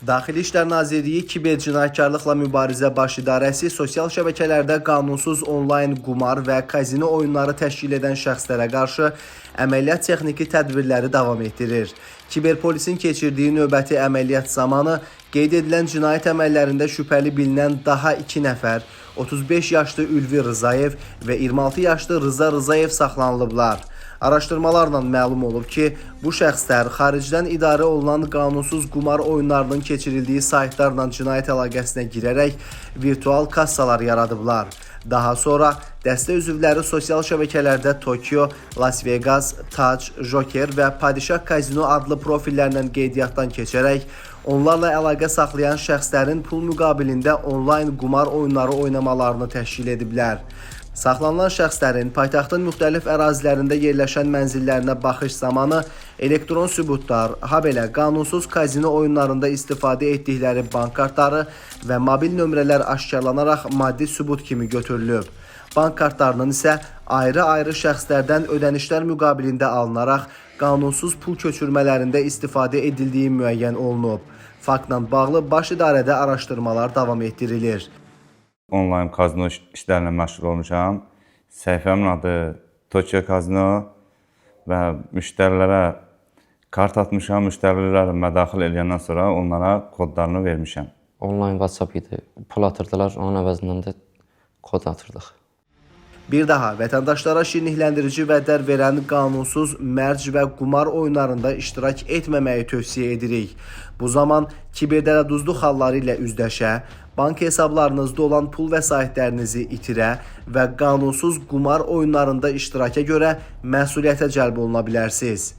Daxili İşlər Nazirliyi Kibercinayətkarlıqla Mübarizə Baş İdarəsi sosial şəbəkələrdə qanunsuz onlayn qumar və kazino oyunları təşkil edən şəxslərə qarşı əməliyyat texniki tədbirləri davam etdirir. Kiberpolisin keçirdiyi növbəti əməliyyat zamanı qeyd edilən cinayət əməllərində şübhəli bilinən daha 2 nəfər, 35 yaşlı Ülvi Rızayev və 26 yaşlı Rıza Rızayev saxlanılıblar. Araşdırmalarla məlum olub ki, bu şəxslər xaricdən idarə olunan qanunsuz qumar oyunlarının keçirildiyi saytlarla cinayət əlaqəsinə girərək virtual kassalar yaradıblar. Daha sonra dəstə üzvləri sosial şəbəkələrdə Tokyo, Las Vegas, Tac, Joker və Padişah Kazino adlı profillərlə qeydiyyatdan keçərək onlarla əlaqə saxlayan şəxslərin pul müqabilində onlayn qumar oyunları oynamalarını təşkil ediblər. Saxlanılan şəxslərin paytaxtın müxtəlif ərazilərində yerləşən mənzillərinə baxış zamanı elektron sübutlar, habelə qanunsuz kazino oyunlarında istifadə etdikləri bank kartları və mobil nömrələr aşkarlanaraq maddi sübut kimi götürülüb. Bank kartlarının isə ayrı-ayrı şəxslərdən ödənişlər müqabilində alınaraq qanunsuz pul köçürmələrində istifadə edildiyi müəyyən olunub. Faktla bağlı baş idarədə araşdırmalar davam etdirilir. Onlayn kazino işlərlə məşğul olmuşam. Səhifəmin adı Tokyo Kazino və müştərilərə kart atmışam. Müştərilər mədaxil edəndən sonra onlara kodlarını vermişəm. Onlayn WhatsApp idi. Pul atırdılar, onun əvəzindən də kod atırdıq. Bir daha vətəndaşlara şirinlikləndirici vədlər verən qanunsuz mərc və qumar oyunlarında iştirak etməməyi tövsiyə edirik. Bu zaman kiberdələduzluq halları ilə üzləşə, bank hesablarınızda olan pul vəsaitlərinizi itirə və qanunsuz qumar oyunlarında iştiraka görə məsuliyyətə cəlb oluna bilərsiniz.